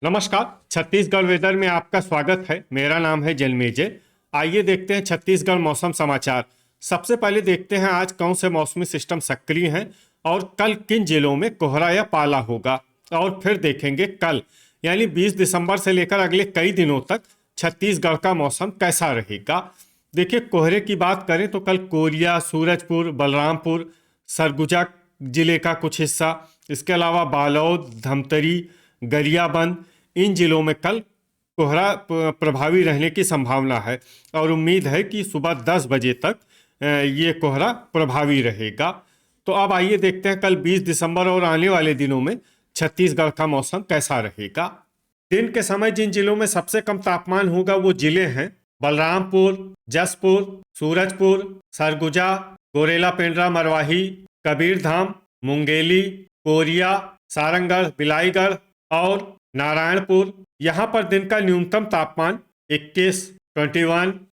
नमस्कार। छत्तीसगढ़ वेदर में आपका स्वागत है। मेरा नाम है जन्मेजय। आइए देखते हैं छत्तीसगढ़ मौसम समाचार। सबसे पहले देखते हैं आज कौन से मौसमी सिस्टम सक्रिय हैं और कल किन जिलों में कोहरा या पाला होगा। और फिर देखेंगे कल यानी 20 दिसंबर से लेकर अगले कई दिनों तक छत्तीसगढ़ का मौसम कैसा रहेगा। देखिए, कोहरे की बात करें तो कल कोरिया, सूरजपुर, बलरामपुर, सरगुजा जिले का कुछ हिस्सा, इसके अलावा बालोद, धमतरी, गरियाबंद, इन जिलों में कल कोहरा प्रभावी रहने की संभावना है और उम्मीद है कि सुबह 10 बजे तक ये कोहरा प्रभावी रहेगा। तो अब आइए देखते हैं कल 20 दिसंबर और आने वाले दिनों में छत्तीसगढ़ का मौसम कैसा रहेगा। दिन के समय जिन जिलों में सबसे कम तापमान होगा वो जिले हैं बलरामपुर, जसपुर, सूरजपुर, सरगुजा, गोरेला पेंड्रा मरवाही, कबीरधाम, मुंगेली, कोरिया, सारंगढ़, बिलाईगढ़ और नारायणपुर। यहाँ पर दिन का न्यूनतम तापमान 21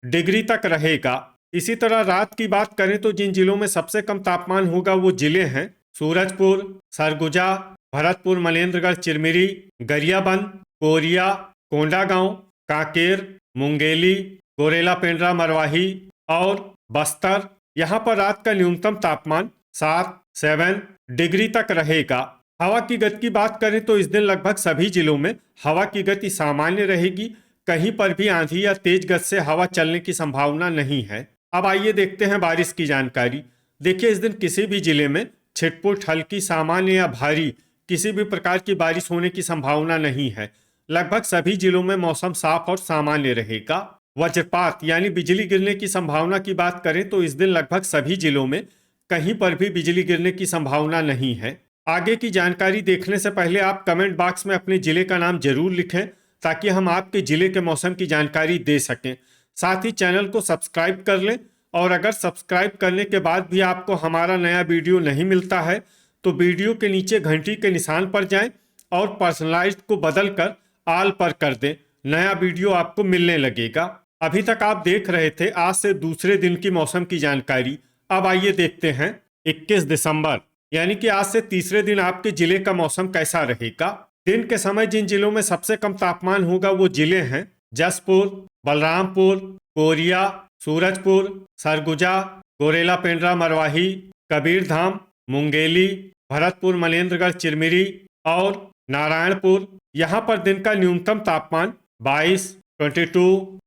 डिग्री तक रहेगा। इसी तरह रात की बात करें तो जिन जिलों में सबसे कम तापमान होगा वो जिले हैं सूरजपुर, सरगुजा, भरतपुर, मनेन्द्रगढ़, चिरमिरी, गरियाबंद, कोरिया, कोंडागांव, कांकेर, मुंगेली, गोरेला पेंड्रा मरवाही और बस्तर। यहाँ पर रात का न्यूनतम तापमान 7 डिग्री तक रहेगा। हवा की गति की बात करें तो इस दिन लगभग सभी जिलों में हवा की गति सामान्य रहेगी। कहीं पर भी आंधी या तेज गति से हवा चलने की संभावना नहीं है। अब आइए देखते हैं बारिश की जानकारी। देखिए, इस दिन किसी भी जिले में छिटपुट, हल्की, सामान्य या भारी किसी भी प्रकार की बारिश होने की संभावना नहीं है। लगभग सभी जिलों में मौसम साफ और सामान्य रहेगा। वज्रपात यानी बिजली गिरने की संभावना की बात करें तो इस दिन लगभग सभी जिलों में कहीं पर भी बिजली गिरने की संभावना नहीं है। आगे की जानकारी देखने से पहले आप कमेंट बॉक्स में अपने जिले का नाम जरूर लिखें ताकि हम आपके जिले के मौसम की जानकारी दे सकें। साथ ही चैनल को सब्सक्राइब कर लें और अगर सब्सक्राइब करने के बाद भी आपको हमारा नया वीडियो नहीं मिलता है तो वीडियो के नीचे घंटी के निशान पर जाएं और पर्सनलाइज्ड को बदल कर आल पर कर दें। नया वीडियो आपको मिलने लगेगा। अभी तक आप देख रहे थे आज से दूसरे दिन की मौसम की जानकारी। अब आइए देखते हैं 21 दिसंबर यानी कि आज से तीसरे दिन आपके जिले का मौसम कैसा रहेगा। दिन के समय जिन जिलों में सबसे कम तापमान होगा वो जिले हैं जसपुर, बलरामपुर, कोरिया, सूरजपुर, सरगुजा, गोरेला पेंड्रा मरवाही, कबीरधाम, मुंगेली, भरतपुर, मनेन्द्रगढ़, चिरमिरी और नारायणपुर। यहाँ पर दिन का न्यूनतम तापमान 22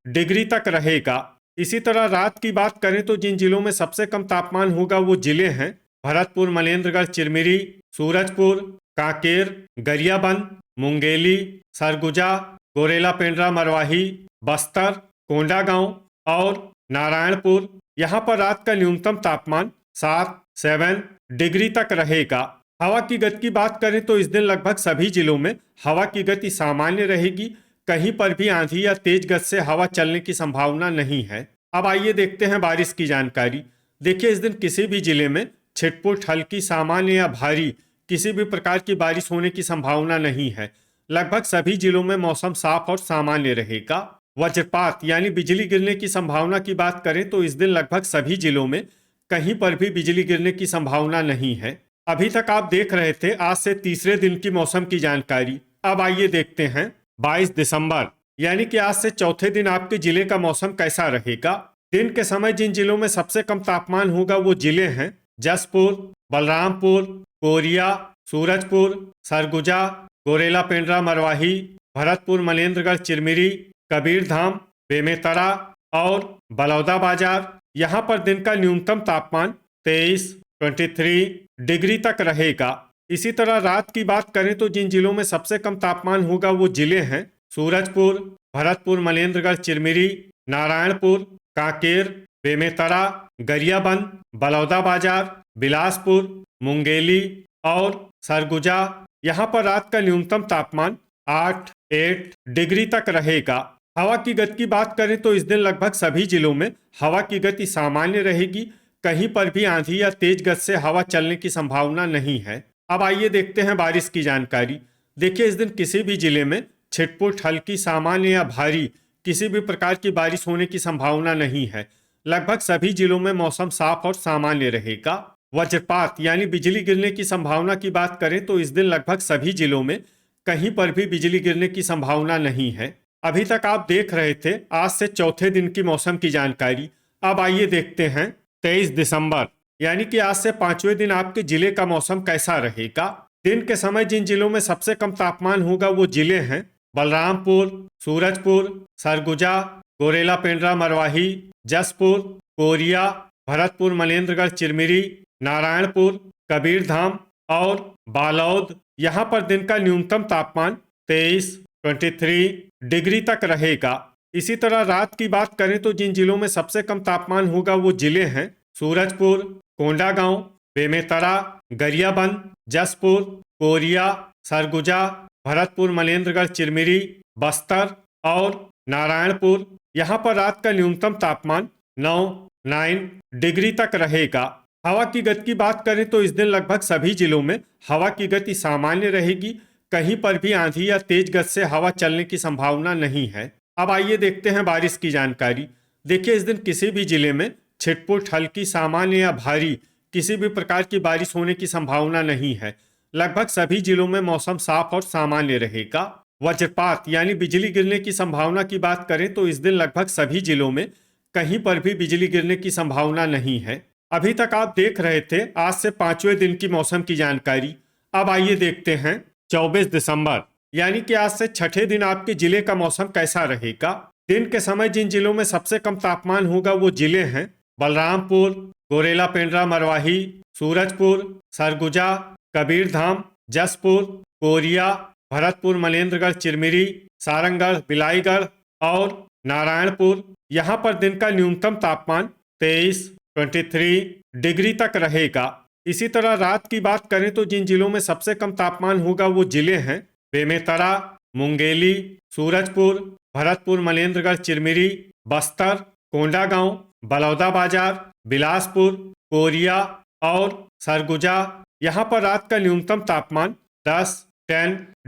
डिग्री तक रहेगा। इसी तरह रात की बात करें तो जिन जिलों में सबसे कम तापमान होगा वो जिले हैं भरतपुर, मनेन्द्रगढ़, चिरमिरी, सूरजपुर, कांकेर, गरियाबंद, मुंगेली, सरगुजा, गोरेला पेंड्रा मरवाही, बस्तर, कोंडागांव और नारायणपुर। यहाँ पर रात का न्यूनतम तापमान 7 डिग्री तक रहेगा। हवा की गति की बात करें तो इस दिन लगभग सभी जिलों में हवा की गति सामान्य रहेगी। कहीं पर भी आंधी या तेज गति से हवा चलने की संभावना नहीं है। अब आइए देखते हैं बारिश की जानकारी। देखिए, इस दिन किसी भी जिले में छिटपुट, हल्की, सामान्य या भारी किसी भी प्रकार की बारिश होने की संभावना नहीं है। लगभग सभी जिलों में मौसम साफ और सामान्य रहेगा। वज्रपात यानी बिजली गिरने की संभावना की बात करें तो इस दिन लगभग सभी जिलों में कहीं पर भी बिजली गिरने की संभावना नहीं है। अभी तक आप देख रहे थे आज से तीसरे दिन की मौसम की जानकारी। अब आइए देखते हैं 22 दिसंबर यानी कि आज से चौथे दिन आपके जिले का मौसम कैसा रहेगा। दिन के समय जिन जिलों में सबसे कम तापमान होगा वो जिले हैं जसपुर, बलरामपुर, कोरिया, सूरजपुर, सरगुजा, गोरेला पेंड्रा मरवाही, भरतपुर, मनेन्द्रगढ़, चिरमिरी, कबीरधाम, बेमेतरा और बलौदाबाजार। यहाँ पर दिन का न्यूनतम तापमान 23 डिग्री तक रहेगा। इसी तरह रात की बात करें तो जिन जिलों में सबसे कम तापमान होगा वो जिले हैं सूरजपुर, भरतपुर, मनेन्द्रगढ़, चिरमिरी, नारायणपुर, कांकेर, बेमेतरा, गरियाबंद, बलौदाबाजार, बिलासपुर, मुंगेली और सरगुजा। यहाँ पर रात का न्यूनतम तापमान 8 डिग्री तक रहेगा। हवा की गति की बात करें तो इस दिन लगभग सभी जिलों में हवा की गति सामान्य रहेगी। कहीं पर भी आंधी या तेज गति से हवा चलने की संभावना नहीं है। अब आइए देखते हैं बारिश की जानकारी। देखिए, इस दिन किसी भी जिले में छिटपुट, हल्की, सामान्य या भारी किसी भी प्रकार की बारिश होने की संभावना नहीं है। लगभग सभी जिलों में मौसम साफ और सामान्य रहेगा। वज्रपात यानी बिजली गिरने की संभावना की बात करें तो इस दिन लगभग सभी जिलों में कहीं पर भी बिजली गिरने की संभावना नहीं है। अभी तक आप देख रहे थे आज से चौथे दिन की मौसम की जानकारी। अब आइए देखते हैं 23 दिसंबर यानी कि आज से पांचवें दिन आपके जिले का मौसम कैसा रहेगा। दिन के समय जिन जिलों में सबसे कम तापमान होगा वो जिले हैं बलरामपुर, सूरजपुर, सरगुजा, गोरेला पेंड्रा मरवाही, जसपुर, कोरिया, भरतपुर मनेन्द्रगढ़ चिरमिरी, नारायणपुर, कबीरधाम और बालौद। यहाँ पर दिन का न्यूनतम तापमान 23 डिग्री तक रहेगा। इसी तरह रात की बात करें तो जिन जिलों में सबसे कम तापमान होगा वो जिले हैं सूरजपुर, कोंडागांव, बेमेतरा, गरियाबंद, जसपुर, कोरिया, सरगुजा, भरतपुर मनेन्द्रगढ़ चिरमिरी, बस्तर और नारायणपुर। यहाँ पर रात का न्यूनतम तापमान 9 डिग्री तक रहेगा। हवा की गति की बात करें तो इस दिन लगभग सभी जिलों में हवा की गति सामान्य रहेगी। कहीं पर भी आंधी या तेज गति से हवा चलने की संभावना नहीं है। अब आइए देखते हैं बारिश की जानकारी। देखिए इस दिन किसी भी जिले में छिटपुट, हल्की, सामान्य या भारी किसी भी प्रकार की बारिश होने की संभावना नहीं है। लगभग सभी जिलों में मौसम साफ और सामान्य रहेगा। वज्रपात यानी बिजली गिरने की संभावना की बात करें तो इस दिन लगभग सभी जिलों में कहीं पर भी बिजली गिरने की संभावना नहीं है। अभी तक आप देख रहे थे आज से पांचवें दिन की मौसम की जानकारी। अब आइए देखते हैं 24 दिसंबर यानी कि आज से छठे दिन आपके जिले का मौसम कैसा रहेगा। दिन के समय जिन जिलों में सबसे कम तापमान होगा वो जिले हैं बलरामपुर, गोरेला पेंड्रा मरवाही, सूरजपुर, सरगुजा, कबीरधाम, जसपुर, कोरिया, भरतपुर मनेन्द्रगढ़ चिरमिरी, सारंगगढ़, बिलाईगढ़ और नारायणपुर। यहाँ पर दिन का न्यूनतम तापमान 23 डिग्री तक रहेगा। इसी तरह रात की बात करें तो जिन जिलों में सबसे कम तापमान होगा वो जिले हैं बेमेतरा, मुंगेली, सूरजपुर, भरतपुर मनेन्द्रगढ़ चिरमिरी, बस्तर, कोंडागांव, बलौदाबाजार, बिलासपुर, कोरिया और सरगुजा। यहाँ पर रात का न्यूनतम तापमान 10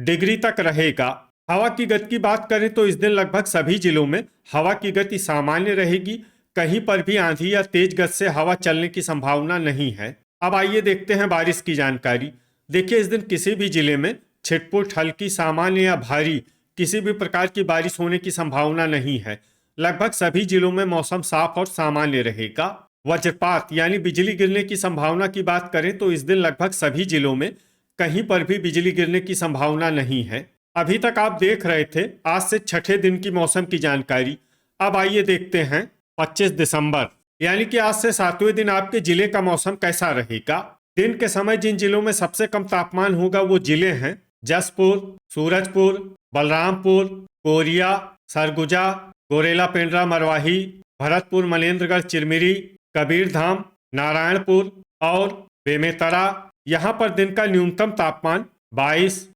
डिग्री तक रहेगा। हवा की गति की बात करें तो इस दिन लगभग सभी जिलों में हवा की गति सामान्य रहेगी। कहीं पर भी आंधी या तेज गति से हवा चलने की संभावना नहीं है। अब आइए देखते हैं बारिश की जानकारी। देखिए इस दिन किसी भी जिले में छिटपुट, हल्की, सामान्य या भारी किसी भी प्रकार की बारिश होने की संभावना नहीं है। लगभग सभी जिलों में मौसम साफ और सामान्य रहेगा। वज्रपात यानी बिजली गिरने की संभावना की बात करें तो इस दिन लगभग सभी जिलों में कहीं पर भी बिजली गिरने की संभावना नहीं है। अभी तक आप देख रहे थे आज से छठे दिन की मौसम की जानकारी। अब आइए देखते हैं 25 दिसंबर यानी कि आज से सातवें दिन आपके जिले का मौसम कैसा रहेगा। दिन के समय जिन जिलों में सबसे कम तापमान होगा वो जिले हैं जसपुर, सूरजपुर, बलरामपुर, कोरिया, सरगुजा, गोरेला पेंड्रा मरवाही, भरतपुर मनेन्द्रगढ़ चिरमिरी, कबीरधाम, नारायणपुर और बेमेतरा। यहाँ पर दिन का न्यूनतम तापमान 22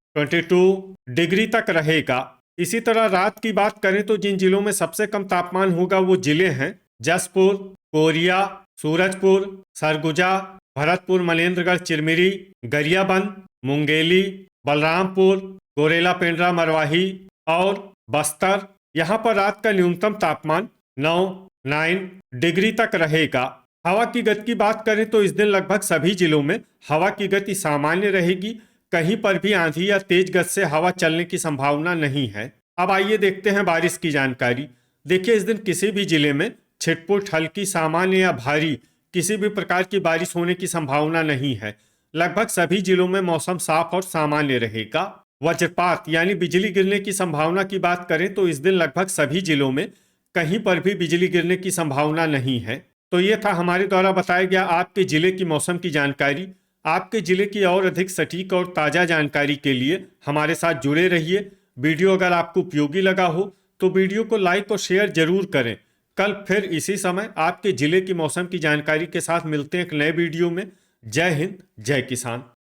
डिग्री तक रहेगा। इसी तरह रात की बात करें तो जिन जिलों में सबसे कम तापमान होगा वो जिले हैं जसपुर, कोरिया, सूरजपुर, सरगुजा, भरतपुर मनेन्द्रगढ़ चिरमिरी, गरियाबंद, मुंगेली, बलरामपुर, गोरेला पेंड्रा मरवाही और बस्तर। यहाँ पर रात का न्यूनतम तापमान 9 डिग्री तक रहेगा। हवा की गति की बात करें तो इस दिन लगभग सभी जिलों में हवा की गति सामान्य रहेगी। कहीं पर भी आंधी या तेज गति से हवा चलने की संभावना नहीं है। अब आइए देखते हैं बारिश की जानकारी। देखिए इस दिन किसी भी जिले में छिटपुट, हल्की, सामान्य या भारी किसी भी प्रकार की बारिश होने की संभावना नहीं है। लगभग सभी जिलों में मौसम साफ और सामान्य रहेगा। वज्रपात यानी बिजली गिरने की संभावना की बात करें तो इस दिन लगभग सभी जिलों में कहीं पर भी बिजली गिरने की संभावना नहीं है। तो ये था हमारे द्वारा बताया गया आपके जिले की मौसम की जानकारी। आपके जिले की और अधिक सटीक और ताज़ा जानकारी के लिए हमारे साथ जुड़े रहिए। वीडियो अगर आपको उपयोगी लगा हो तो वीडियो को लाइक और शेयर जरूर करें। कल फिर इसी समय आपके जिले की मौसम की जानकारी के साथ मिलते हैं एक नए वीडियो में। जय हिंद, जय किसान।